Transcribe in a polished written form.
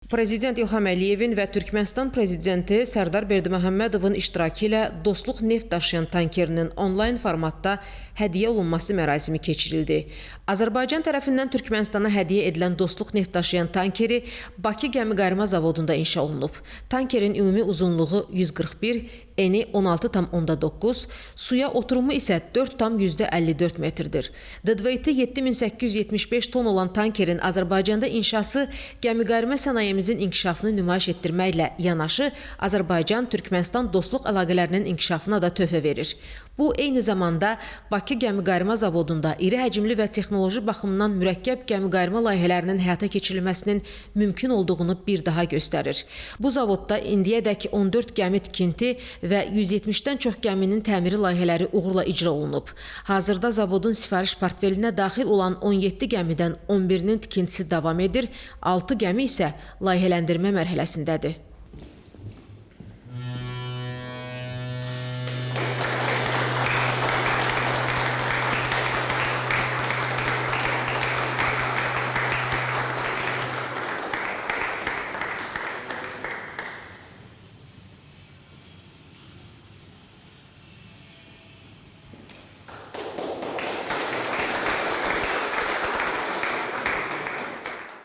Prezident İlham Əliyevin və Türkmənistan prezidenti Sərdar Berdiməhəmmədovun iştirakı ilə Dostluq neft daşıyan tankerinin onlayn formatda hədiyyə olunması mərasimi keçirildi. Azərbaycan tərəfindən Türkmənistana hədiyyə edilən Dostluq neft daşıyan tankeri Bakı Gəmiqayırma Zavodunda inşa olunub. Tankerin ümumi uzunluğu 141, eni 16,9, suya oturumu isə 4,54 metrdir. Deadweight'i 7875 ton olan tankerin Azərbaycanda inşası gəmiqayırma sənayemizin inkişafını nümayiş etdirməklə yanaşı, Azərbaycan-Türkmənistan dostluq əlaqələrinin inkişafına da töhfə verir. Bu, eyni zamanda Bakı Gəmiqayırma Zavodunda iri həcmli və texnoloji baxımdan mürəkkəb gəmiqayırma layihələrinin həyata keçirilməsinin mümkün olduğunu bir daha göstərir. Bu zavodda indiyədək 14 gəmi tikinti və 170-dən çox gəminin təmiri layihələri uğurla icra olunub. Hazırda zavodun sifariş portfelinə daxil olan 17 gəmidən 11-nin tikintisi davam edir, 6 gəmi isə layihələndirmə mərhələsindədir.